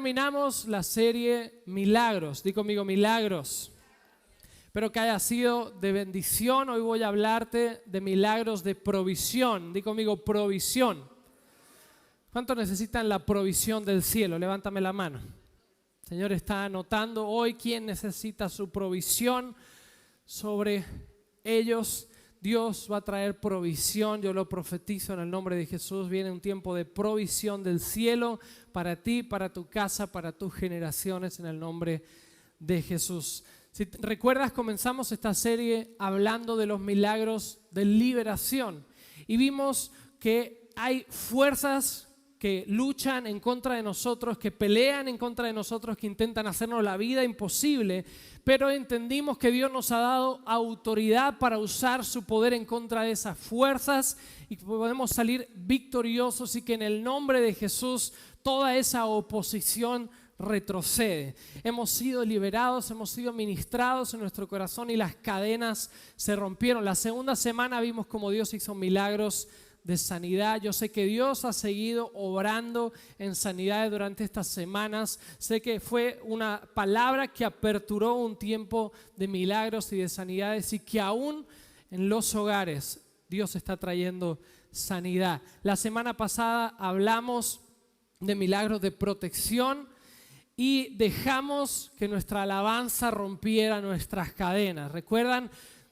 terminamos la serie Milagros. Di conmigo, milagros. Espero que haya sido de bendición. Hoy voy a hablarte de milagros de provisión. Di conmigo, provisión. ¿Cuántos necesitan la provisión del cielo? Levántame la mano. El Señor está anotando hoy quién necesita su provisión sobre ellos. Dios va a traer provisión, yo lo profetizo en el nombre de Jesús. Viene un tiempo de provisión del cielo para ti, para tu casa, para tus generaciones, en el nombre de Jesús. Si recuerdas, comenzamos esta serie hablando de los milagros de liberación y vimos que hay fuerzas que luchan en contra de nosotros, que pelean en contra de nosotros, que intentan hacernos la vida imposible, pero entendimos que Dios nos ha dado autoridad para usar su poder en contra de esas fuerzas y que podemos salir victoriosos y que en el nombre de Jesús toda esa oposición retrocede. Hemos sido liberados, hemos sido ministrados en nuestro corazón y las cadenas se rompieron. La segunda semana vimos cómo Dios hizo milagros de sanidad. Yo sé que Dios ha seguido obrando en sanidad durante estas semanas. Sé que fue una palabra que aperturó un tiempo de milagros y de sanidades y que aún en los hogares Dios está trayendo sanidad. La semana pasada hablamos de milagros de protección y dejamos que nuestra alabanza rompiera nuestras cadenas. ¿Recuerdan?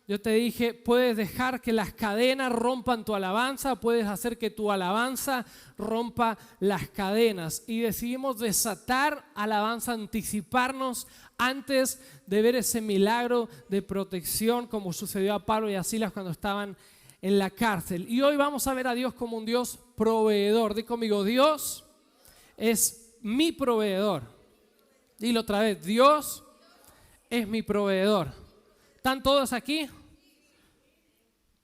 Yo te dije, puedes dejar que las cadenas rompan tu alabanza, puedes hacer que tu alabanza rompa las cadenas. Y decidimos desatar alabanza, anticiparnos antes de ver ese milagro de protección como sucedió a Pablo y a Silas cuando estaban en la cárcel. Y hoy vamos a ver a Dios como un Dios proveedor. Di conmigo, Dios es mi proveedor. Dilo otra vez, Dios es mi proveedor. ¿Están todos aquí?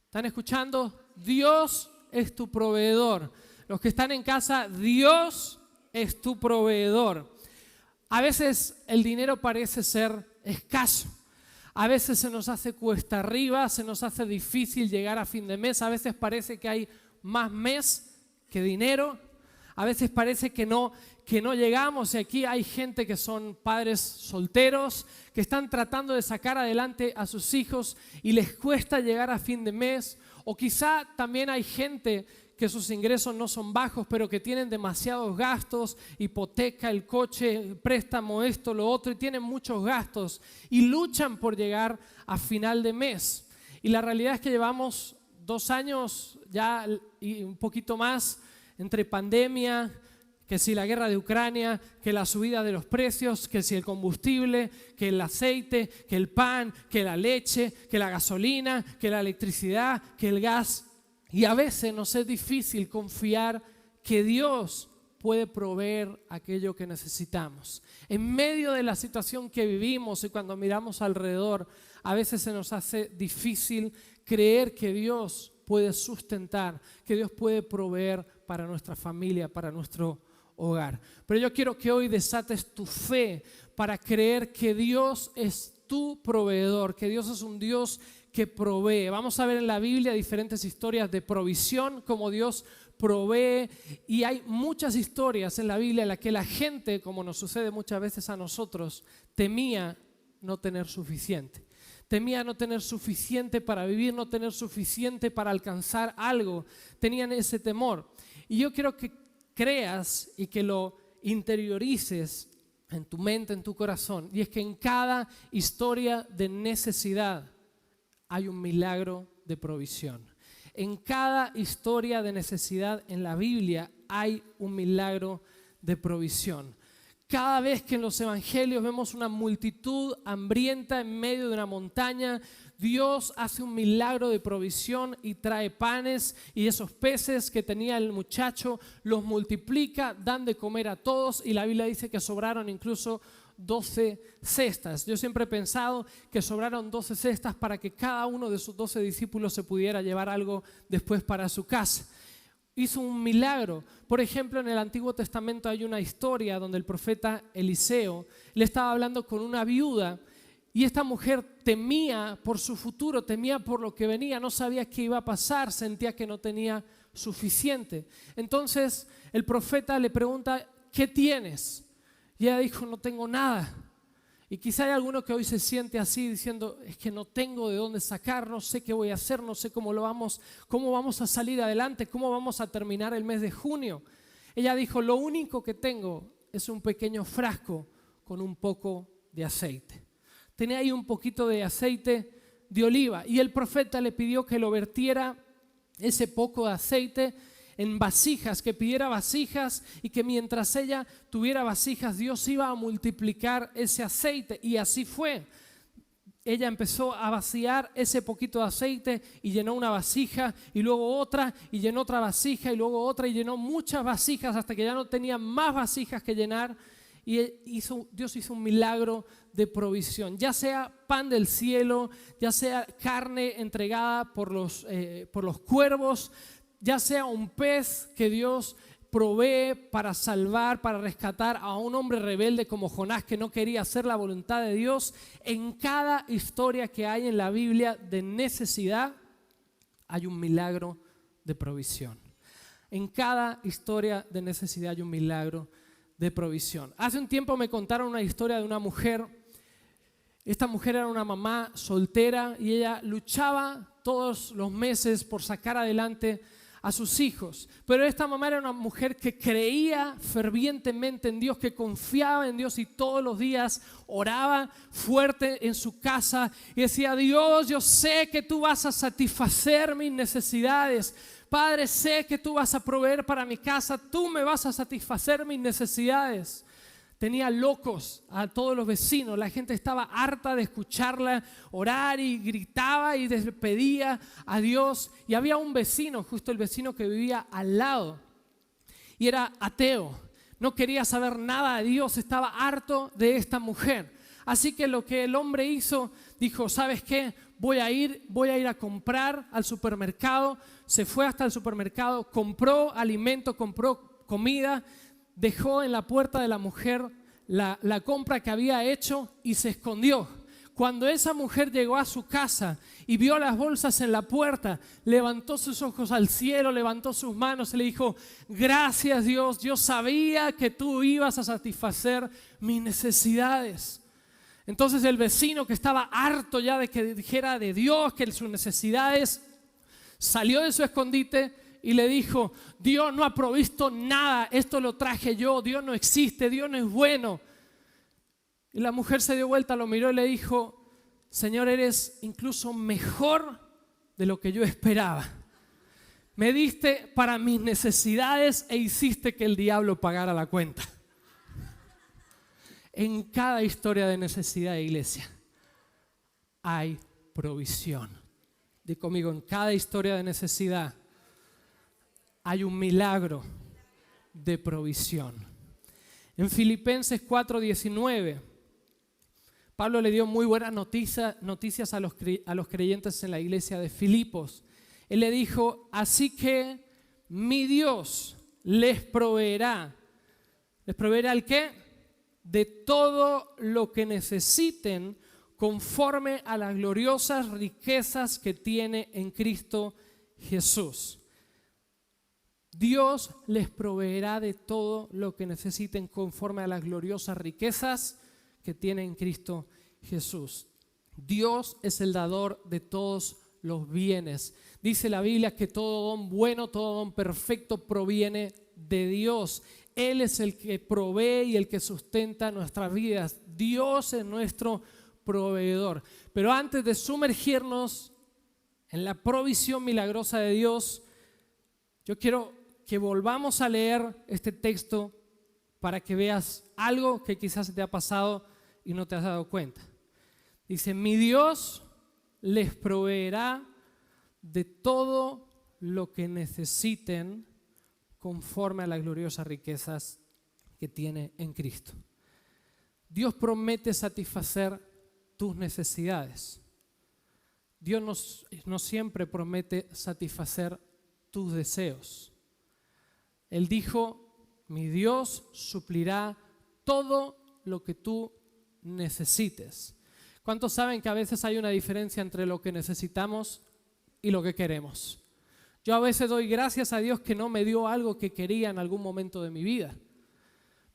¿Están escuchando? Dios es tu proveedor. Los que están en casa, Dios es tu proveedor. A veces el dinero parece ser escaso. A veces se nos hace cuesta arriba, se nos hace difícil llegar a fin de mes. A veces parece que hay más mes que dinero. A veces parece que no llegamos, y aquí hay gente que son padres solteros, que están tratando de sacar adelante a sus hijos y les cuesta llegar a fin de mes. O quizá también hay gente que sus ingresos no son bajos, pero que tienen demasiados gastos, hipoteca, el coche, préstamo, esto, lo otro, y tienen muchos gastos y luchan por llegar a final de mes. Y la realidad es que llevamos 2 años ya y un poquito más entre pandemia, que si la guerra de Ucrania, que la subida de los precios, que si el combustible, que el aceite, que el pan, que la leche, que la gasolina, que la electricidad, que el gas. Y a veces nos es difícil confiar que Dios puede proveer aquello que necesitamos. En medio de la situación que vivimos y cuando miramos alrededor, a veces se nos hace difícil creer que Dios puede sustentar, que Dios puede proveer para nuestra familia, para nuestro hogar. Pero yo quiero que hoy desates tu fe para creer que Dios es tu proveedor, que Dios es un Dios que provee. Vamos a ver en la Biblia diferentes historias de provisión, como Dios provee, y hay muchas historias en la Biblia en las que la gente, como nos sucede muchas veces a nosotros, temía no tener suficiente. Temía no tener suficiente para vivir, no tener suficiente para alcanzar algo. Tenían ese temor. Y yo quiero que creas y que lo interiorices en tu mente, en tu corazón. Y es que en cada historia de necesidad hay un milagro de provisión. En cada historia de necesidad en la Biblia hay un milagro de provisión. Cada vez que en los evangelios vemos una multitud hambrienta en medio de una montaña, Dios hace un milagro de provisión y trae panes, y esos peces que tenía el muchacho los multiplica, dan de comer a todos, y la Biblia dice que sobraron incluso 12 cestas. Yo siempre he pensado que sobraron 12 cestas para que cada uno de sus 12 discípulos se pudiera llevar algo después para su casa. Hizo un milagro. Por ejemplo, en el Antiguo Testamento hay una historia donde el profeta Eliseo le estaba hablando con una viuda y esta mujer temía por su futuro, temía por lo que venía, no sabía qué iba a pasar, sentía que no tenía suficiente. Entonces el profeta le pregunta, ¿qué tienes? Y ella dijo, no tengo nada. Y quizá hay alguno que hoy se siente así diciendo, es que no tengo de dónde sacar, no sé qué voy a hacer, no sé cómo vamos a salir adelante, cómo vamos a terminar el mes de junio. Ella dijo, lo único que tengo es un pequeño frasco con un poco de aceite. Tenía ahí un poquito de aceite de oliva y el profeta le pidió que lo vertiera ese poco de aceite en vasijas, que pidiera vasijas y que mientras ella tuviera vasijas Dios iba a multiplicar ese aceite, y así fue. Ella empezó a vaciar ese poquito de aceite y llenó una vasija y luego otra y llenó otra vasija y luego otra y llenó muchas vasijas hasta que ya no tenía más vasijas que llenar. Y Dios hizo un milagro de provisión, ya sea pan del cielo, ya sea carne entregada por los cuervos, ya sea un pez que Dios provee para salvar, para rescatar a un hombre rebelde como Jonás que no quería hacer la voluntad de Dios. En cada historia que hay en la Biblia de necesidad hay un milagro de provisión. En cada historia de necesidad hay un milagro de provisión. Hace un tiempo me contaron una historia de una mujer. Esta mujer era una mamá soltera y ella luchaba todos los meses por sacar adelante a sus hijos, pero esta mamá era una mujer que creía fervientemente en Dios, que confiaba en Dios y todos los días oraba fuerte en su casa y decía, Dios, yo sé que tú vas a satisfacer mis necesidades. Padre, sé que tú vas a proveer para mi casa, tú me vas a satisfacer mis necesidades. Tenía locos a todos los vecinos, la gente estaba harta de escucharla orar y gritaba y pedía a Dios. Y había un vecino, justo el vecino que vivía al lado, y era ateo, no quería saber nada de Dios, estaba harto de esta mujer. Así que lo que el hombre hizo, dijo, ¿sabes qué? Voy a ir a comprar al supermercado. Se fue hasta el supermercado, compró alimento, compró comida, dejó en la puerta de la mujer la compra que había hecho y se escondió. Cuando esa mujer llegó a su casa y vio las bolsas en la puerta, levantó sus ojos al cielo, levantó sus manos y le dijo, gracias Dios, yo sabía que tú ibas a satisfacer mis necesidades. Entonces el vecino, que estaba harto ya de que dijera de Dios, que sus necesidades, salió de su escondite y le dijo, Dios no ha provisto nada, esto lo traje yo, Dios no existe, Dios no es bueno. Y la mujer se dio vuelta, lo miró y le dijo, Señor, eres incluso mejor de lo que yo esperaba. Me diste para mis necesidades e hiciste que el diablo pagara la cuenta. En cada historia de necesidad de iglesia hay provisión. Di conmigo, en cada historia de necesidad hay un milagro de provisión. En Filipenses 4:19, Pablo le dio muy buenas noticias a los creyentes en la iglesia de Filipos. Él le dijo, así que mi Dios les proveerá. ¿Les proveerá el qué? De todo lo que necesiten conforme a las gloriosas riquezas que tiene en Cristo Jesús. Dios les proveerá de todo lo que necesiten conforme a las gloriosas riquezas que tiene en Cristo Jesús. Dios es el dador de todos los bienes. Dice la Biblia que todo don bueno, todo don perfecto proviene de Dios. Él es el que provee y el que sustenta nuestras vidas. Dios es nuestro proveedor. Pero antes de sumergirnos en la provisión milagrosa de Dios, yo quiero que volvamos a leer este texto para que veas algo que quizás te ha pasado y no te has dado cuenta. Dice, mi Dios les proveerá de todo lo que necesiten conforme a las gloriosas riquezas que tiene en Cristo. Dios promete satisfacer tus necesidades. Dios no siempre promete satisfacer tus deseos. Él dijo, mi Dios suplirá todo lo que tú necesites. ¿Cuántos saben que a veces hay una diferencia entre lo que necesitamos y lo que queremos? Yo a veces doy gracias a Dios que no me dio algo que quería en algún momento de mi vida.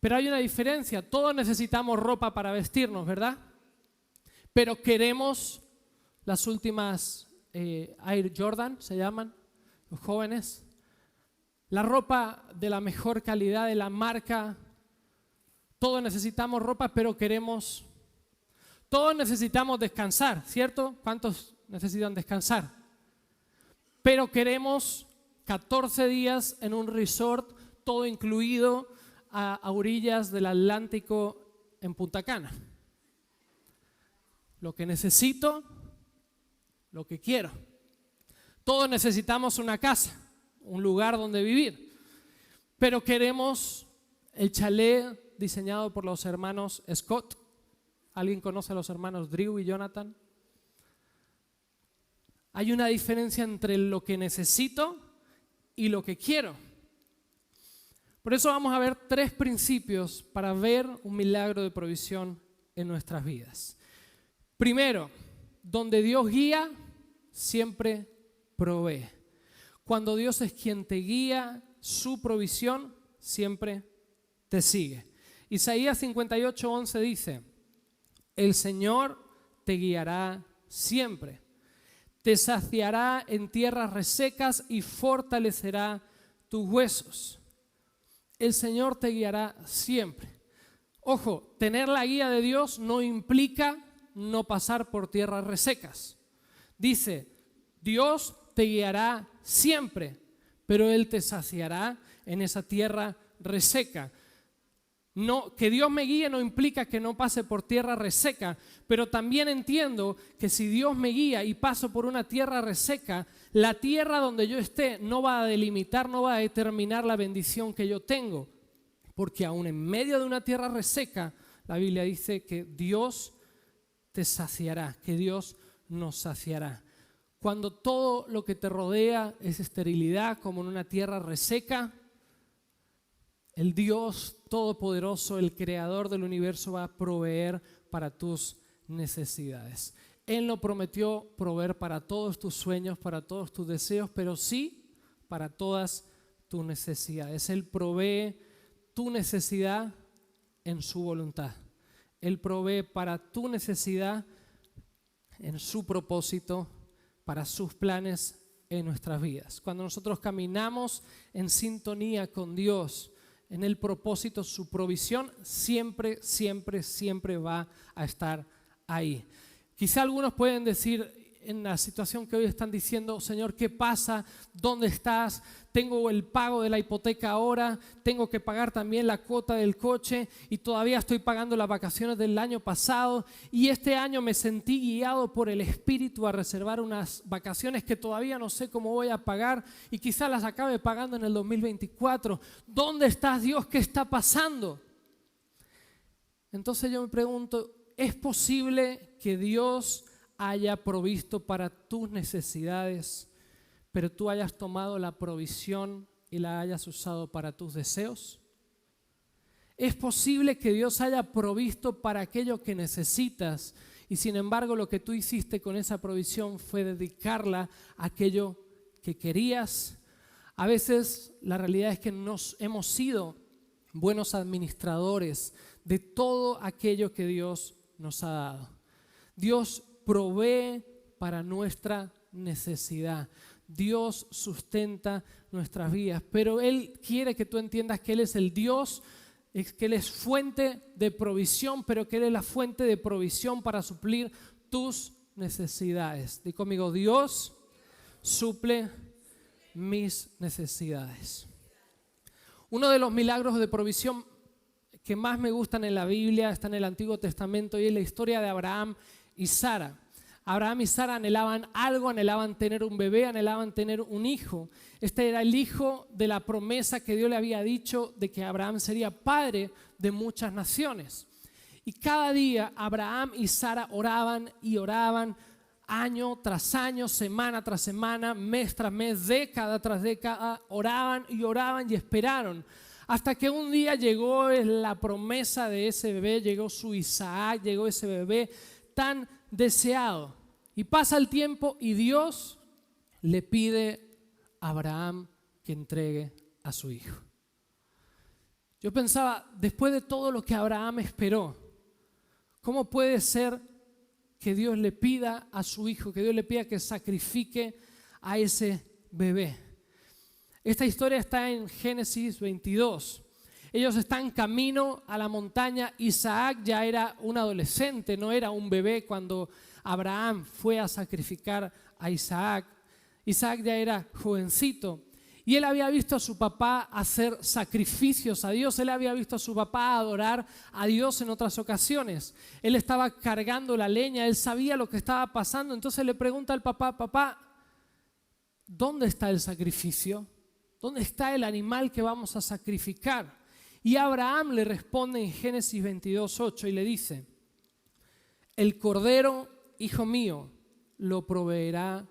Pero hay una diferencia, todos necesitamos ropa para vestirnos, ¿verdad? Pero queremos las últimas Air Jordan, se llaman, los jóvenes. La ropa de la mejor calidad, de la marca. Todos necesitamos ropa, pero todos necesitamos descansar, ¿cierto? ¿Cuántos necesitan descansar? Pero queremos 14 días en un resort, todo incluido, a orillas del Atlántico en Punta Cana. Lo que necesito, lo que quiero. Todos necesitamos una casa, un lugar donde vivir, pero queremos el chalet diseñado por los hermanos Scott. ¿Alguien conoce a los hermanos Drew y Jonathan? Hay una diferencia entre lo que necesito y lo que quiero. Por eso vamos a ver 3 principios para ver un milagro de provisión en nuestras vidas. Primero, donde Dios guía, siempre provee. Cuando Dios es quien te guía, su provisión siempre te sigue. Isaías 58:11 dice: el Señor te guiará siempre, te saciará en tierras resecas y fortalecerá tus huesos. El Señor te guiará siempre. Ojo, tener la guía de Dios no implica no pasar por tierras resecas. Dice, Dios te guiará siempre, pero Él te saciará en esa tierra reseca. No, que Dios me guíe no implica que no pase por tierra reseca, pero también entiendo que si Dios me guía y paso por una tierra reseca, la tierra donde yo esté no va a delimitar, no va a determinar la bendición que yo tengo, porque aún en medio de una tierra reseca, la Biblia dice que Dios te saciará, que Dios nos saciará. Cuando todo lo que te rodea es esterilidad, como en una tierra reseca, el Dios Todopoderoso, el Creador del universo, va a proveer para tus necesidades. Él no prometió proveer para todos tus sueños, para todos tus deseos, pero sí para todas tus necesidades. Él provee tu necesidad en su voluntad. Él provee para tu necesidad en su propósito, para sus planes en nuestras vidas. Cuando nosotros caminamos en sintonía con Dios, en el propósito, su provisión siempre, siempre, siempre va a estar ahí. Quizá algunos pueden decir en la situación que hoy están diciendo: Señor, ¿qué pasa? ¿Dónde estás? Tengo el pago de la hipoteca ahora, tengo que pagar también la cuota del coche y todavía estoy pagando las vacaciones del año pasado y este año me sentí guiado por el Espíritu a reservar unas vacaciones que todavía no sé cómo voy a pagar y quizás las acabe pagando en el 2024. ¿Dónde estás, Dios? ¿Qué está pasando? Entonces yo me pregunto, ¿es posible que Dios haya provisto para tus necesidades, pero tú hayas tomado la provisión y la hayas usado para tus deseos? ¿Es posible que Dios haya provisto para aquello que necesitas y sin embargo lo que tú hiciste con esa provisión fue dedicarla a aquello que querías? A veces la realidad es que hemos sido buenos administradores de todo aquello que Dios nos ha dado. Dios provee para nuestra necesidad. Dios sustenta nuestras vidas, pero Él quiere que tú entiendas que Él es el Dios, que Él es fuente de provisión, pero que Él es la fuente de provisión para suplir tus necesidades. Di conmigo, Dios suple mis necesidades. Uno de los milagros de provisión que más me gustan en la Biblia está en el Antiguo Testamento y es la historia de Abraham y Sara. Abraham y Sara anhelaban algo, anhelaban tener un bebé, anhelaban tener un hijo. Este era el hijo de la promesa que Dios le había dicho de que Abraham sería padre de muchas naciones. Y cada día Abraham y Sara oraban y oraban, año tras año, semana tras semana, mes tras mes, década tras década, oraban y esperaron. Hasta que un día llegó la promesa de ese bebé, llegó su Isaac, llegó ese bebé tan deseado. Y pasa el tiempo y Dios le pide a Abraham que entregue a su hijo. Yo pensaba, después de todo lo que Abraham esperó, ¿cómo puede ser que Dios le pida a su hijo, que Dios le pida que sacrifique a ese bebé? Esta historia está en Génesis 22. Ellos están camino a la montaña. Isaac ya era un adolescente, no era un bebé cuando Abraham fue a sacrificar a Isaac. Isaac ya era jovencito. Y él había visto a su papá hacer sacrificios a Dios. Él había visto a su papá adorar a Dios en otras ocasiones. Él estaba cargando la leña, él sabía lo que estaba pasando. Entonces le pregunta al papá, papá, ¿dónde está el sacrificio? ¿Dónde está el animal que vamos a sacrificar? Y Abraham le responde en Génesis 22:8 y le dice, el cordero, hijo mío, lo proveerá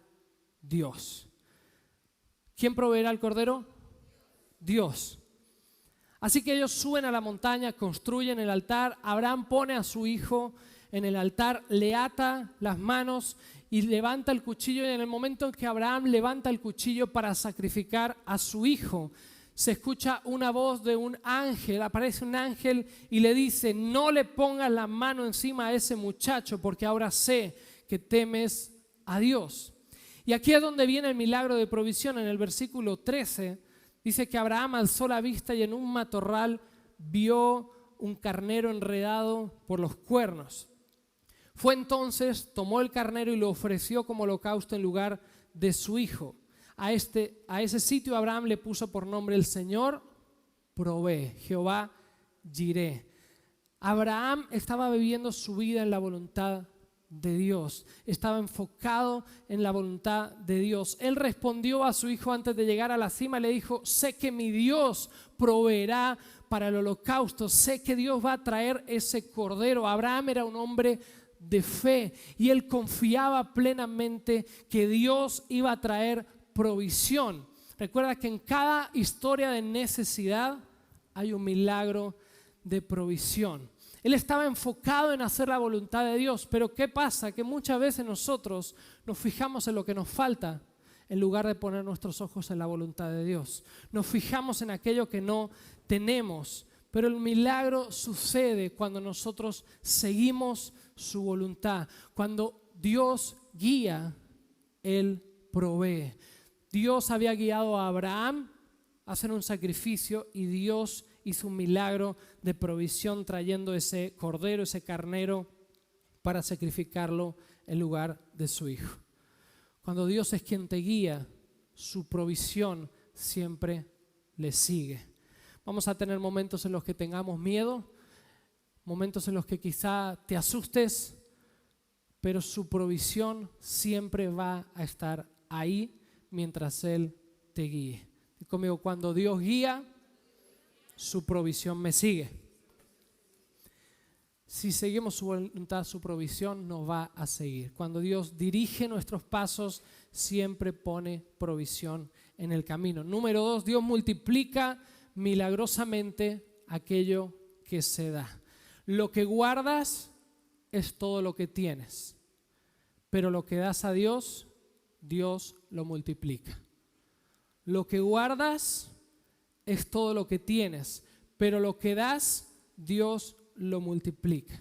Dios. ¿Quién proveerá el cordero? Dios. Así que ellos suben a la montaña, construyen el altar. Abraham pone a su hijo en el altar, le ata las manos y levanta el cuchillo. Y en el momento en que Abraham levanta el cuchillo para sacrificar a su hijo, se escucha una voz de un ángel, aparece un ángel y le dice, no le pongas la mano encima a ese muchacho porque ahora sé que temes a Dios. Y aquí es donde viene el milagro de provisión. En el versículo 13 dice que Abraham alzó la vista y en un matorral vio un carnero enredado por los cuernos. Fue entonces, tomó el carnero y lo ofreció como holocausto en lugar de su hijo. A ese sitio Abraham le puso por nombre el Señor provee, Jehová Jireh. Abraham estaba viviendo su vida en la voluntad de Dios, estaba enfocado en la voluntad de Dios. Él respondió a su hijo antes de llegar a la cima, le dijo, sé que mi Dios proveerá para el holocausto, sé que Dios va a traer ese cordero. Abraham era un hombre de fe y él confiaba plenamente que Dios iba a traer provisión. Recuerda que en cada historia de necesidad hay un milagro de provisión. Él estaba enfocado en hacer la voluntad de Dios, pero ¿qué pasa? Que muchas veces nosotros nos fijamos en lo que nos falta en lugar de poner nuestros ojos en la voluntad de Dios. Nos fijamos en aquello que no tenemos, pero el milagro sucede cuando nosotros seguimos su voluntad. Cuando Dios guía, Él provee. Dios había guiado a Abraham a hacer un sacrificio y Dios hizo un milagro de provisión trayendo ese cordero, ese carnero para sacrificarlo en lugar de su hijo. Cuando Dios es quien te guía, su provisión siempre le sigue. Vamos a tener momentos en los que tengamos miedo, momentos en los que quizá te asustes, pero su provisión siempre va a estar ahí mientras Él te guíe. Y conmigo, cuando Dios guía, su provisión me sigue. Si seguimos su voluntad, su provisión nos va a seguir. Cuando Dios dirige nuestros pasos, siempre pone provisión en el camino. Número 2, Dios multiplica milagrosamente aquello que se da. Lo que guardas es todo lo que tienes, pero lo que das a Dios, Dios lo multiplica. Lo que guardas es todo lo que tienes, pero lo que das, Dios lo multiplica.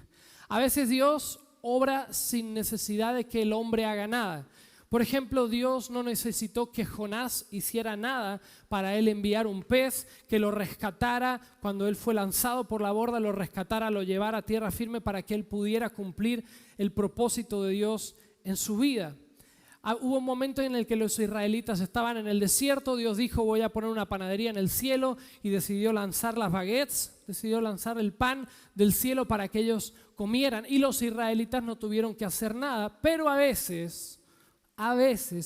A veces Dios obra sin necesidad de que el hombre haga nada. Por ejemplo, Dios no necesitó que Jonás hiciera nada para él enviar un pez que lo rescatara cuando él fue lanzado por la borda, lo rescatara, lo llevara a tierra firme para que él pudiera cumplir el propósito de Dios en su vida. Hubo un momento en el que los israelitas estaban en el desierto. Dios dijo, voy a poner una panadería en el cielo, y decidió lanzar las baguettes, decidió lanzar el pan del cielo para que ellos comieran, y los israelitas no tuvieron que hacer nada. Pero a veces,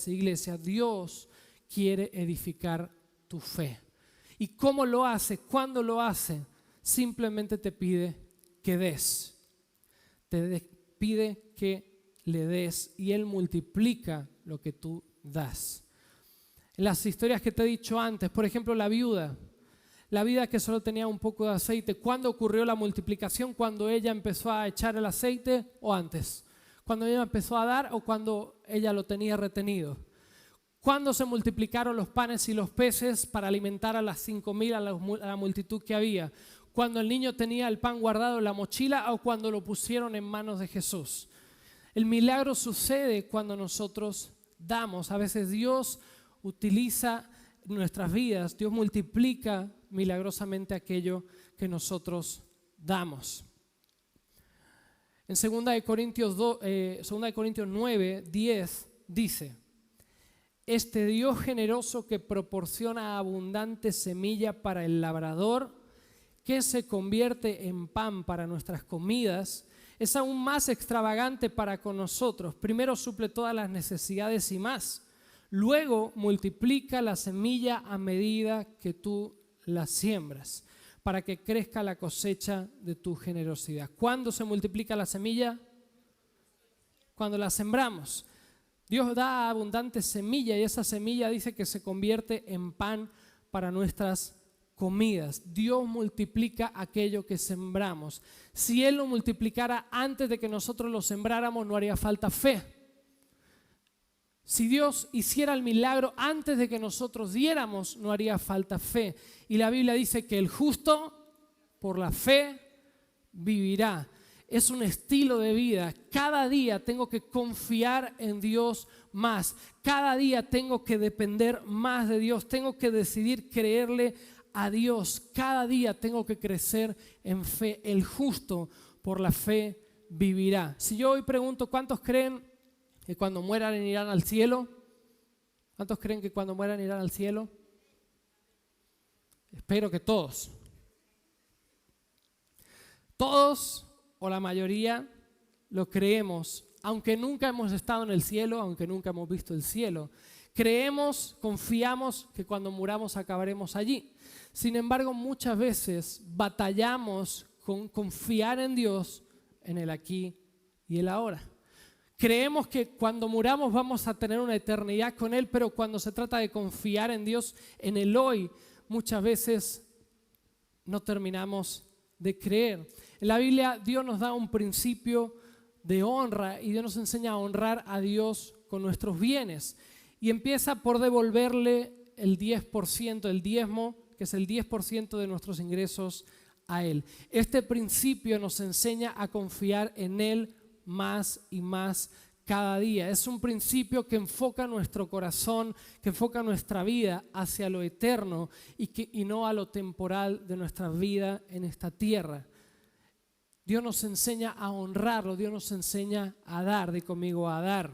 iglesia, Dios quiere edificar tu fe. ¿Y cómo lo hace? ¿Cuándo lo hace? Simplemente te pide que des. Pide que le des y Él multiplica lo que tú das. En las historias que te he dicho antes, por ejemplo, la viuda que solo tenía un poco de aceite, ¿cuándo ocurrió la multiplicación? ¿Cuando ella empezó a echar el aceite o antes? ¿Cuando ella empezó a dar o cuando ella lo tenía retenido? ¿Cuándo se multiplicaron los panes y los peces para alimentar a las 5,000, a la multitud que había? ¿Cuando el niño tenía el pan guardado en la mochila o cuando lo pusieron en manos de Jesús? El milagro sucede cuando nosotros damos. A veces Dios utiliza nuestras vidas, Dios multiplica milagrosamente aquello que nosotros damos. En 2 Corintios 9, 10 dice: este Dios generoso que proporciona abundante semilla para el labrador, que se convierte en pan para nuestras comidas, es aún más extravagante para con nosotros. Primero suple todas las necesidades y más. Luego multiplica la semilla a medida que tú la siembras, para que crezca la cosecha de tu generosidad. ¿Cuándo se multiplica la semilla? Cuando la sembramos. Dios da abundante semilla y esa semilla dice que se convierte en pan para nuestras comidas. Dios multiplica aquello que sembramos. Si Él lo multiplicara antes de que nosotros lo sembráramos, no haría falta fe. Si Dios hiciera el milagro antes de que nosotros diéramos, no haría falta fe. Y la Biblia dice que el justo por la fe vivirá. Es un estilo de vida. Cada día tengo que confiar en Dios más. Cada día tengo que depender más de Dios. Tengo que decidir creerle a Dios. Cada día tengo que crecer en fe. El justo por la fe vivirá. Si yo hoy pregunto, ¿cuántos creen que cuando mueran irán al cielo? ¿Cuántos creen que cuando mueran irán al cielo? Espero que todos. Todos o la mayoría lo creemos, aunque nunca hemos estado en el cielo, aunque nunca hemos visto el cielo. Creemos, confiamos que cuando muramos acabaremos allí. Sin embargo, muchas veces batallamos con confiar en Dios en el aquí y el ahora. Creemos que cuando muramos vamos a tener una eternidad con Él, pero cuando se trata de confiar en Dios en el hoy, muchas veces no terminamos de creer. En la Biblia Dios nos da un principio de honra y Dios nos enseña a honrar a Dios con nuestros bienes. Y empieza por devolverle el 10%, el diezmo, que es el 10% de nuestros ingresos a Él. Este principio nos enseña a confiar en Él más y más cada día. Es un principio que enfoca nuestro corazón, que enfoca nuestra vida hacia lo eterno y no a lo temporal de nuestra vida en esta tierra. Dios nos enseña a honrarlo, Dios nos enseña a dar, di conmigo, a dar.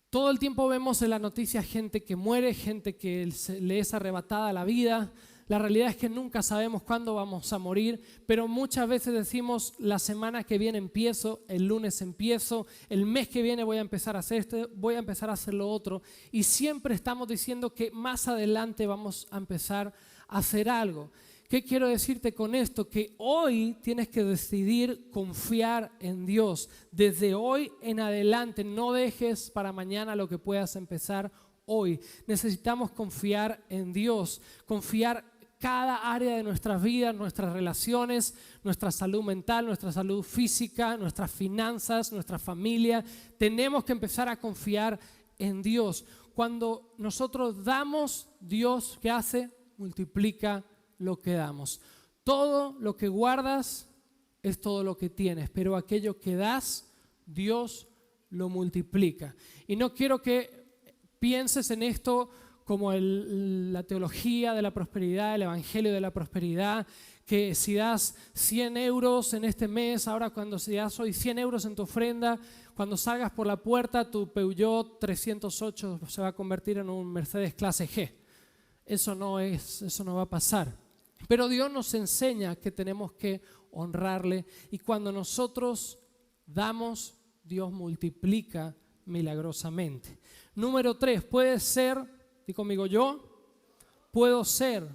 Todo el tiempo vemos en las noticias gente que muere, gente que le es arrebatada la vida. La realidad es que nunca sabemos cuándo vamos a morir, pero muchas veces decimos la semana que viene empiezo, el lunes empiezo, el mes que viene voy a empezar a hacer esto, voy a empezar a hacer lo otro. Y siempre estamos diciendo que más adelante vamos a empezar a hacer algo. ¿Qué quiero decirte con esto? Que hoy tienes que decidir confiar en Dios. Desde hoy en adelante, no dejes para mañana lo que puedas empezar hoy. Necesitamos confiar en Dios, confiar cada área de nuestras vidas, nuestras relaciones, nuestra salud mental, nuestra salud física, nuestras finanzas, nuestra familia. Tenemos que empezar a confiar en Dios. Cuando nosotros damos, Dios, ¿qué hace? Multiplica lo que damos. Todo lo que guardas es todo lo que tienes, pero aquello que das, Dios lo multiplica. Y no quiero que pienses en esto como la teología de la prosperidad, el evangelio de la prosperidad, que si das 100 euros en este mes, ahora cuando si das hoy 100 euros en tu ofrenda, cuando salgas por la puerta tu Peugeot 308 se va a convertir en un Mercedes clase G. Eso no va a pasar. Pero Dios nos enseña que tenemos que honrarle y cuando nosotros damos, Dios multiplica milagrosamente. Número 3, puede ser, di conmigo, yo puedo ser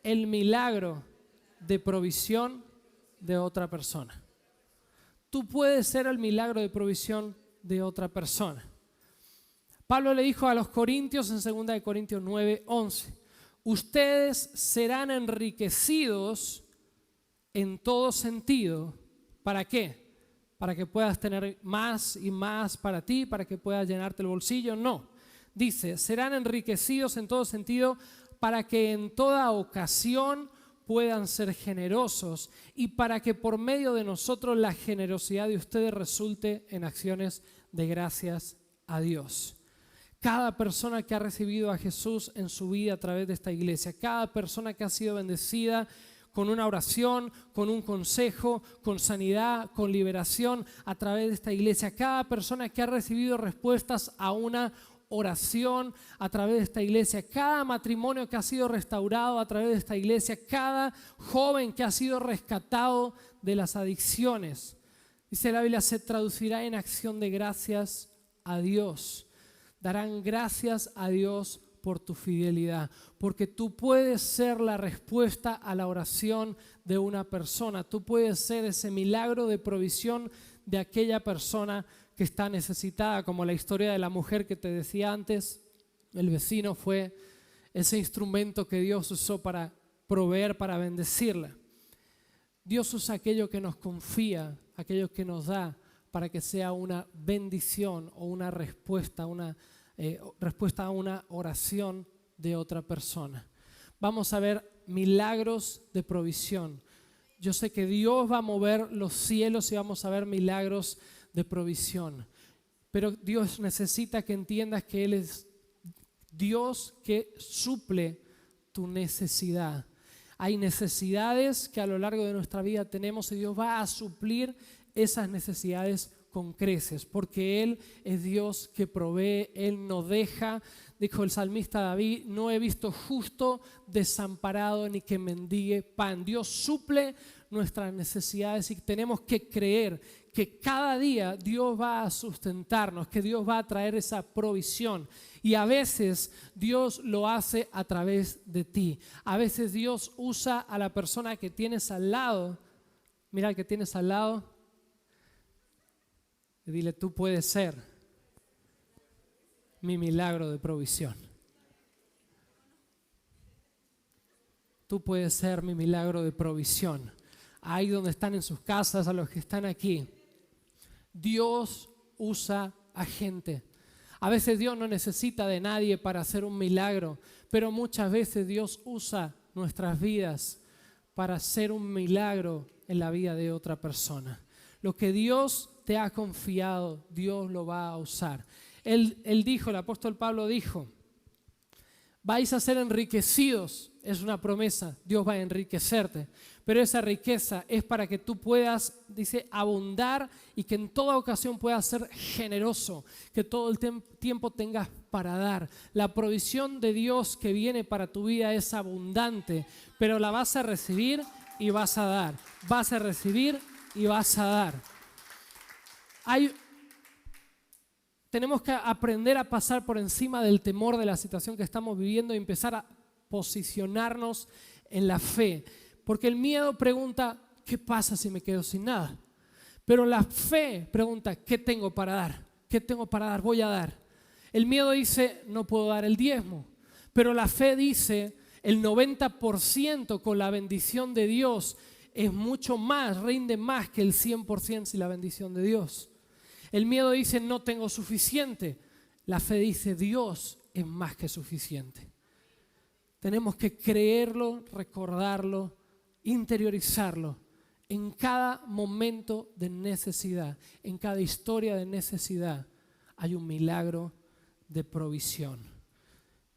el milagro de provisión de otra persona. Tú puedes ser el milagro de provisión de otra persona. Pablo le dijo a los Corintios en 2 Corintios 9, 11, ustedes serán enriquecidos en todo sentido. ¿Para qué? para que puedas tener más y más para ti, para que puedas llenarte el bolsillo. No. Dice, serán enriquecidos en todo sentido para que en toda ocasión puedan ser generosos y para que por medio de nosotros la generosidad de ustedes resulte en acciones de gracias a Dios. Cada persona que ha recibido a Jesús en su vida a través de esta iglesia, cada persona que ha sido bendecida con una oración, con un consejo, con sanidad, con liberación a través de esta iglesia, cada persona que ha recibido respuestas a una oración a través de esta iglesia, cada matrimonio que ha sido restaurado a través de esta iglesia, cada joven que ha sido rescatado de las adicciones. Dice la Biblia, se traducirá en acción de gracias a Dios. Darán gracias a Dios por tu fidelidad, porque tú puedes ser la respuesta a la oración de una persona. Tú puedes ser ese milagro de provisión de aquella persona que está necesitada, como la historia de la mujer que te decía antes. El vecino fue ese instrumento que Dios usó para proveer, para bendecirla. Dios usa aquello que nos confía, aquello que nos da, para que sea una bendición o una respuesta a una oración de otra persona. Vamos a ver milagros de provisión. Yo sé que Dios va a mover los cielos y vamos a ver milagros de provisión. Pero Dios necesita que entiendas que Él es Dios que suple tu necesidad. Hay necesidades que a lo largo de nuestra vida tenemos y Dios va a suplir esas necesidades con creces, porque Él es Dios que provee, Él no deja. Dijo el salmista David, no he visto justo desamparado ni que mendigue pan. Dios suple nuestras necesidades y tenemos que creer que cada día Dios va a sustentarnos, que Dios va a traer esa provisión. Y a veces Dios lo hace a través de ti. A veces Dios usa a la persona que tienes al lado. Mira al que tienes al lado y dile, tú puedes ser mi milagro de provisión. Tú puedes ser mi milagro de provisión. Ahí donde están en sus casas, a los que están aquí. Dios usa a gente. A veces Dios no necesita de nadie para hacer un milagro, pero muchas veces Dios usa nuestras vidas para hacer un milagro en la vida de otra persona. Lo que Dios te ha confiado, Dios lo va a usar. Él dijo, el apóstol Pablo dijo, vais a ser enriquecidos, es una promesa, Dios va a enriquecerte, pero esa riqueza es para que tú puedas, dice, abundar y que en toda ocasión puedas ser generoso, que todo el tiempo tengas para dar. La provisión de Dios que viene para tu vida es abundante, pero la vas a recibir y vas a dar, vas a recibir y vas a dar. Tenemos que aprender a pasar por encima del temor de la situación que estamos viviendo y empezar a posicionarnos en la fe. Porque el miedo pregunta, ¿qué pasa si me quedo sin nada? Pero la fe pregunta, ¿qué tengo para dar? ¿Qué tengo para dar? Voy a dar. El miedo dice, no puedo dar el diezmo. Pero la fe dice, el 90% con la bendición de Dios es mucho más, rinde más que el 100% sin la bendición de Dios. El miedo dice, no tengo suficiente. La fe dice, Dios es más que suficiente. Tenemos que creerlo, recordarlo, interiorizarlo en cada momento de necesidad, en cada historia de necesidad. Hay un milagro de provisión.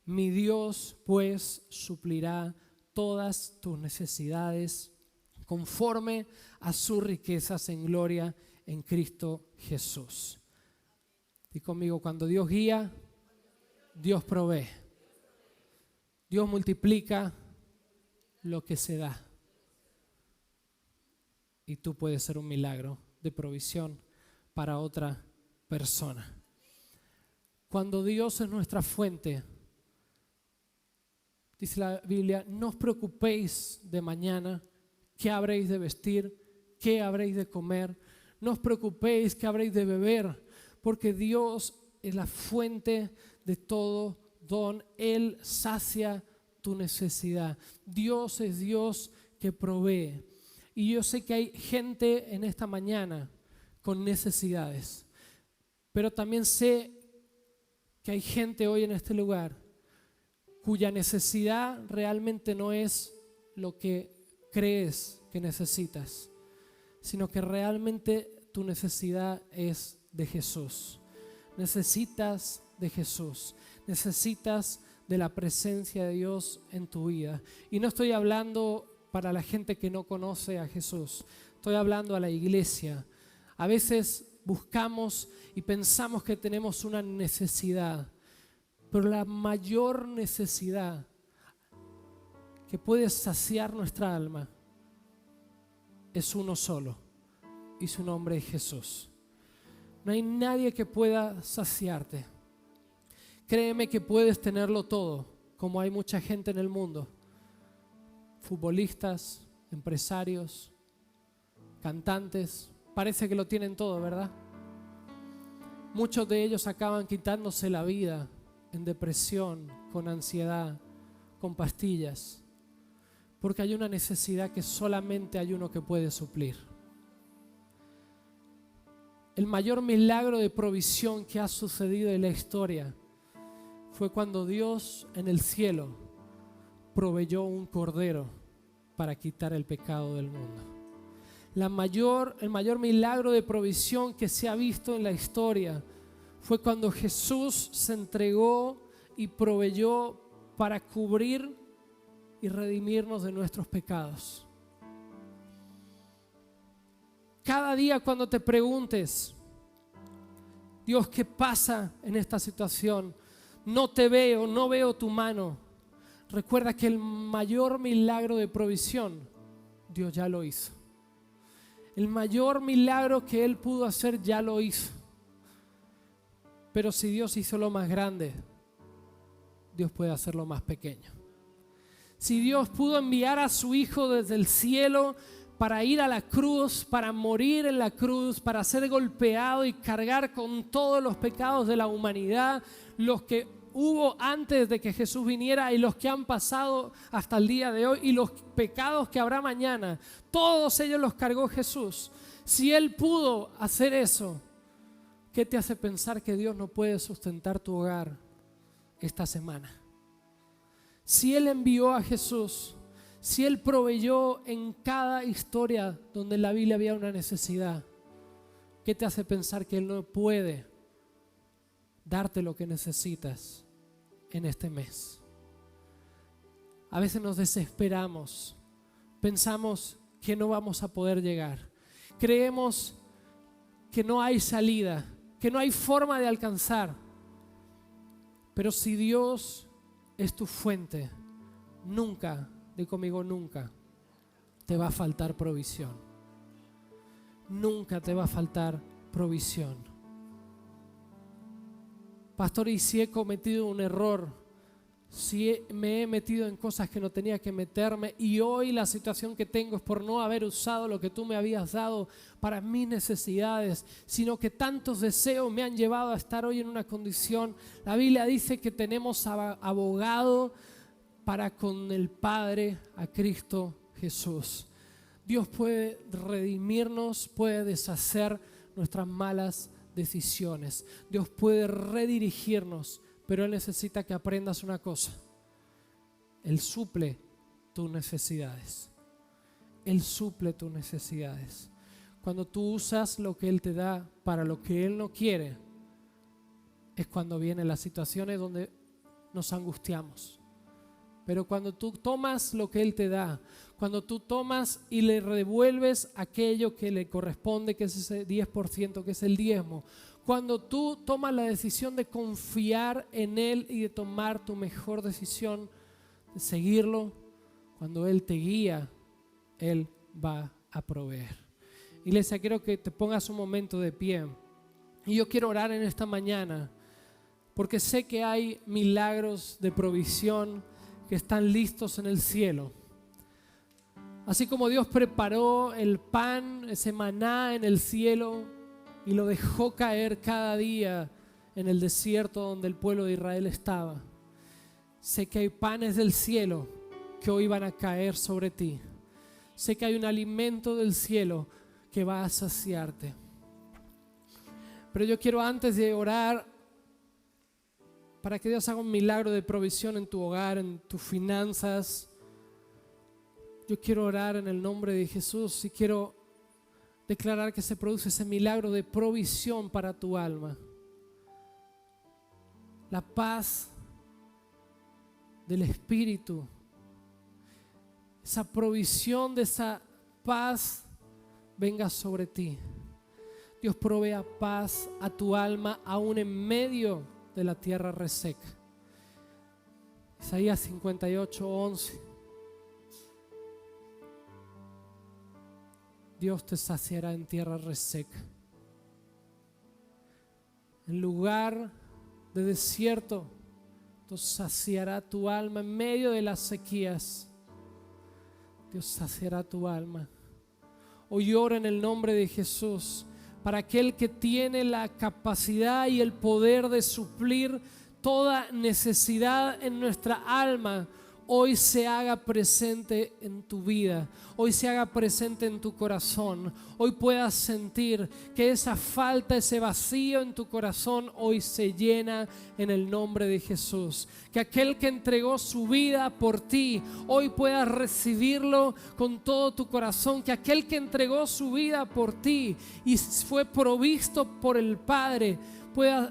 Mi Dios, pues, suplirá todas tus necesidades conforme a sus riquezas en gloria en Cristo Jesús. Y conmigo, cuando Dios guía, Dios provee. Dios multiplica lo que se da. Y tú puedes ser un milagro de provisión para otra persona. Cuando Dios es nuestra fuente, dice la Biblia, no os preocupéis de mañana, qué habréis de vestir, qué habréis de comer. No os preocupéis qué habréis de beber, porque Dios es la fuente de todo don. Él sacia tu necesidad. Dios es Dios que provee. Y yo sé que hay gente en esta mañana con necesidades. Pero también sé que hay gente hoy en este lugar cuya necesidad realmente no es lo que crees que necesitas, sino que realmente tu necesidad es de Jesús. Necesitas de Jesús, necesitas de la presencia de Dios en tu vida. Y no estoy hablando para la gente que no conoce a Jesús, estoy hablando a la iglesia. A veces buscamos y pensamos que tenemos una necesidad, pero la mayor necesidad que puede saciar nuestra alma es uno solo, y su nombre es Jesús. No hay nadie que pueda saciarte. Créeme que puedes tenerlo todo, como hay mucha gente en el mundo. Futbolistas, empresarios, cantantes, parece que lo tienen todo, ¿verdad? Muchos de ellos acaban quitándose la vida en depresión, con ansiedad, con pastillas, porque hay una necesidad que solamente hay uno que puede suplir. El mayor milagro de provisión que ha sucedido en la historia fue cuando Dios en el cielo proveyó un cordero para quitar el pecado del mundo. El mayor milagro de provisión que se ha visto en la historia fue cuando Jesús se entregó y proveyó para cubrir y redimirnos de nuestros pecados. Cada día cuando te preguntes, Dios, ¿qué pasa en esta situación? No te veo, no veo tu mano. Recuerda que el mayor milagro de provisión, Dios ya lo hizo. El mayor milagro que Él pudo hacer, ya lo hizo. Pero si Dios hizo lo más grande, Dios puede hacer lo más pequeño. Si Dios pudo enviar a su Hijo desde el cielo para ir a la cruz, para morir en la cruz, para ser golpeado y cargar con todos los pecados de la humanidad, los que hubo antes de que Jesús viniera y los que han pasado hasta el día de hoy y los pecados que habrá mañana, todos ellos los cargó Jesús. Si Él pudo hacer eso, ¿qué te hace pensar que Dios no puede sustentar tu hogar esta semana? Si Él envió a Jesús, si Él proveyó en cada historia donde en la Biblia había una necesidad, ¿qué te hace pensar que Él no puede darte lo que necesitas en este mes? A veces nos desesperamos, pensamos que no vamos a poder llegar, creemos que no hay salida, que no hay forma de alcanzar. Pero si Dios es tu fuente, nunca, di conmigo nunca, te va a faltar provisión. Nunca te va a faltar provisión. Pastor, y si he cometido un error, si me he metido en cosas que no tenía que meterme y hoy la situación que tengo es por no haber usado lo que tú me habías dado para mis necesidades, sino que tantos deseos me han llevado a estar hoy en una condición. La Biblia dice que tenemos abogado para con el Padre, a Cristo Jesús. Dios puede redimirnos, puede deshacer nuestras malas decisiones. Dios puede redirigirnos, pero Él necesita que aprendas una cosa. Él suple tus necesidades. Él suple tus necesidades. Cuando tú usas lo que Él te da para lo que Él no quiere, es cuando vienen las situaciones donde nos angustiamos. Pero cuando tú tomas lo que Él te da, cuando tú tomas y le revuelves aquello que le corresponde, que es ese 10%, que es el diezmo, cuando tú tomas la decisión de confiar en Él y de tomar tu mejor decisión, de seguirlo, cuando Él te guía, Él va a proveer. Iglesia, quiero que te pongas un momento de pie. Y yo quiero orar en esta mañana, porque sé que hay milagros de provisión que están listos en el cielo. Así como Dios preparó el pan, ese maná en el cielo y lo dejó caer cada día en el desierto donde el pueblo de Israel estaba. Sé que hay panes del cielo que hoy van a caer sobre ti. Sé que hay un alimento del cielo que va a saciarte. Pero yo quiero, antes de orar, para que Dios haga un milagro de provisión en tu hogar, en tus finanzas, yo quiero orar en el nombre de Jesús y quiero declarar que se produce ese milagro de provisión para tu alma. La paz del Espíritu, esa provisión de esa paz venga sobre ti. Dios provea paz a tu alma aún en medio de la tierra reseca. Isaías 58:11. Dios te saciará en tierra reseca. En lugar de desierto, Dios saciará tu alma en medio de las sequías. Dios saciará tu alma. Hoy oro en el nombre de Jesús para aquel que tiene la capacidad y el poder de suplir toda necesidad en nuestra alma. Hoy se haga presente en tu vida, hoy se haga presente en tu corazón, hoy puedas sentir que esa falta, ese vacío en tu corazón hoy se llena en el nombre de Jesús. Que aquel que entregó su vida por ti, hoy puedas recibirlo con todo tu corazón. Que aquel que entregó su vida por ti y fue provisto por el Padre pueda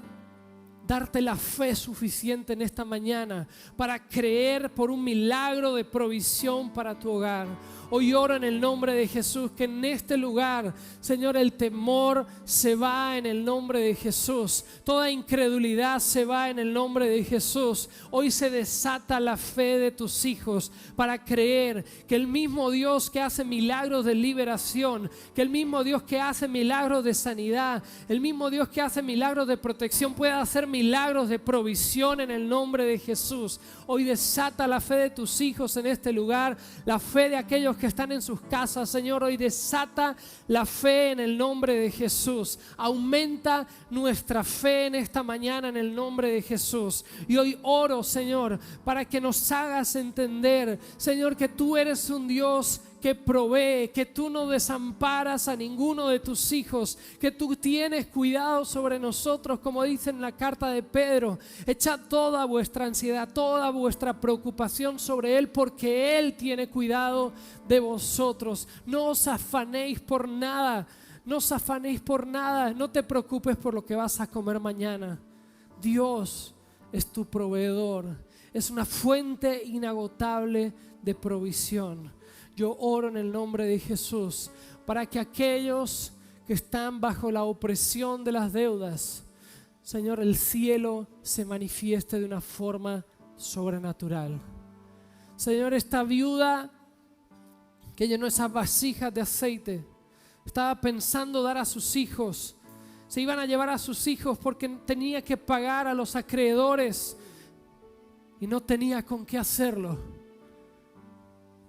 darte la fe suficiente en esta mañana para creer por un milagro de provisión para tu hogar. Hoy oro en el nombre de Jesús que en este lugar, Señor, el temor se va en el nombre de Jesús. Toda incredulidad se va en el nombre de Jesús. Hoy se desata la fe de tus hijos para creer que el mismo Dios que hace milagros de liberación, que el mismo Dios que hace milagros de sanidad, el mismo Dios que hace milagros de protección pueda hacer milagros de provisión en el nombre de Jesús. Hoy desata la fe de tus hijos en este lugar, la fe de aquellos que están en sus casas. Señor, hoy desata la fe en el nombre de Jesús. Aumenta nuestra fe en esta mañana en el nombre de Jesús. Y hoy oro, Señor, para que nos hagas entender, Señor, que tú eres un Dios que provee, que tú no desamparas a ninguno de tus hijos, que tú tienes cuidado sobre nosotros, como dice en la carta de Pedro. Echad toda vuestra ansiedad, toda vuestra preocupación sobre Él, porque Él tiene cuidado de vosotros. No os afanéis por nada, no os afanéis por nada, no te preocupes por lo que vas a comer mañana. Dios es tu proveedor, es una fuente inagotable de provisión. Yo oro en el nombre de Jesús para que aquellos que están bajo la opresión de las deudas, Señor, el cielo se manifieste de una forma sobrenatural. Señor, esta viuda que llenó esas vasijas de aceite, estaba pensando dar a sus hijos. Se iban a llevar a sus hijos porque tenía que pagar a los acreedores y no tenía con qué hacerlo.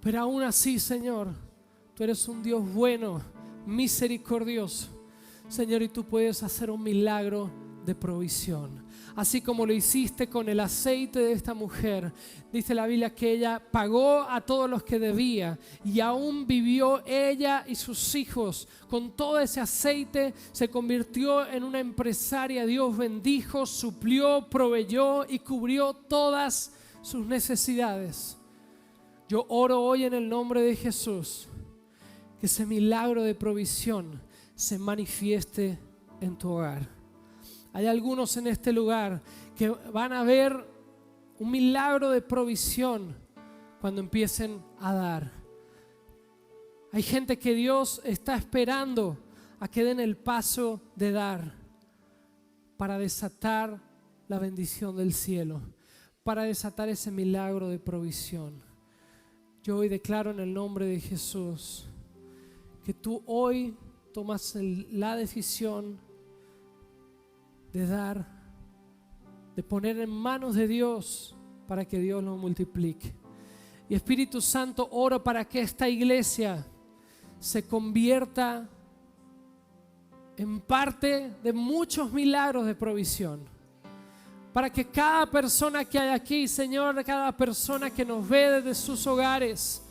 Pero aún así, Señor, tú eres un Dios bueno, misericordioso, Señor, y tú puedes hacer un milagro de provisión. Así como lo hiciste con el aceite de esta mujer, dice la Biblia que ella pagó a todos los que debía y aún vivió ella y sus hijos con todo ese aceite, se convirtió en una empresaria. Dios bendijo, suplió, proveyó y cubrió todas sus necesidades. Yo oro hoy en el nombre de Jesús que ese milagro de provisión se manifieste en tu hogar. Hay algunos en este lugar que van a ver un milagro de provisión cuando empiecen a dar. Hay gente que Dios está esperando a que den el paso de dar para desatar la bendición del cielo, para desatar ese milagro de provisión. Yo hoy declaro en el nombre de Jesús que tú hoy tomas la decisión de dar, de poner en manos de Dios para que Dios lo multiplique. Y Espíritu Santo, oro para que esta iglesia se convierta en parte de muchos milagros de provisión. Para que cada persona que hay aquí, Señor, cada persona que nos ve desde sus hogares,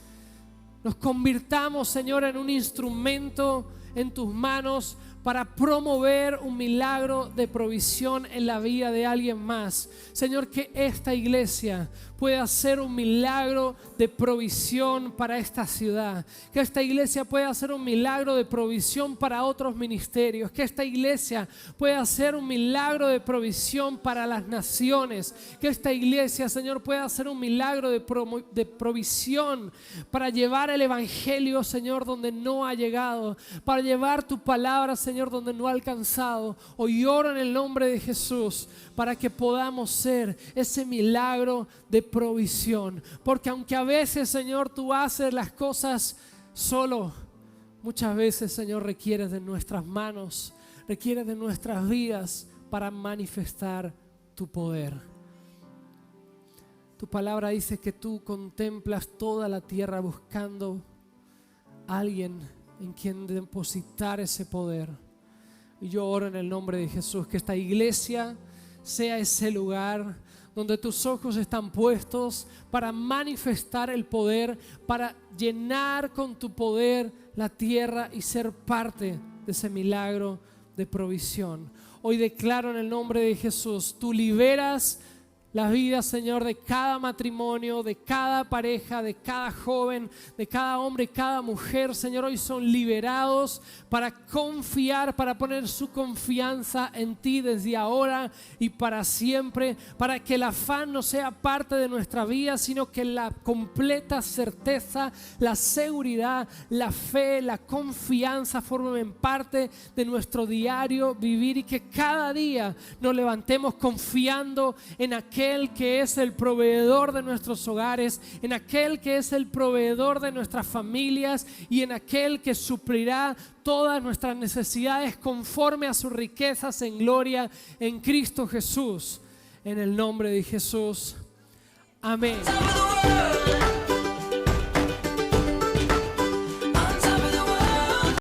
nos convirtamos, Señor, en un instrumento en tus manos para promover un milagro de provisión en la vida de alguien más. Señor, que esta iglesia pueda ser un milagro de provisión para esta ciudad. Que esta iglesia pueda ser un milagro de provisión para otros ministerios. Que esta iglesia pueda ser un milagro de provisión para las naciones. Que esta iglesia, Señor, pueda ser un milagro de provisión para llevar el evangelio, Señor, donde no ha llegado. Para llevar tu palabra, Señor, donde no ha alcanzado. Hoy oro en el nombre de Jesús para que podamos ser ese milagro de provisión. Porque aunque a veces, Señor, tú haces las cosas solo, muchas veces, Señor, requieres de nuestras manos, requieres de nuestras vidas para manifestar tu poder. Tu palabra dice que tú contemplas toda la tierra buscando a alguien en quien depositar ese poder. Y yo oro en el nombre de Jesús que esta iglesia sea ese lugar donde tus ojos están puestos para manifestar el poder, para llenar con tu poder la tierra y ser parte de ese milagro de provisión. Hoy declaro en el nombre de Jesús, tú liberas la vida, Señor, de cada matrimonio, de cada pareja, de cada joven, de cada hombre y cada mujer. Señor, hoy son liberados para confiar, para poner su confianza en ti desde ahora y para siempre, para que el afán no sea parte de nuestra vida, sino que la completa certeza, la seguridad, la fe, la confianza formen parte de nuestro diario vivir y que cada día nos levantemos confiando en aquel que es el proveedor de nuestros hogares, en aquel que es el proveedor de nuestras familias y en aquel que suplirá todas nuestras necesidades conforme a sus riquezas en gloria en Cristo Jesús. En el nombre de Jesús. Amén.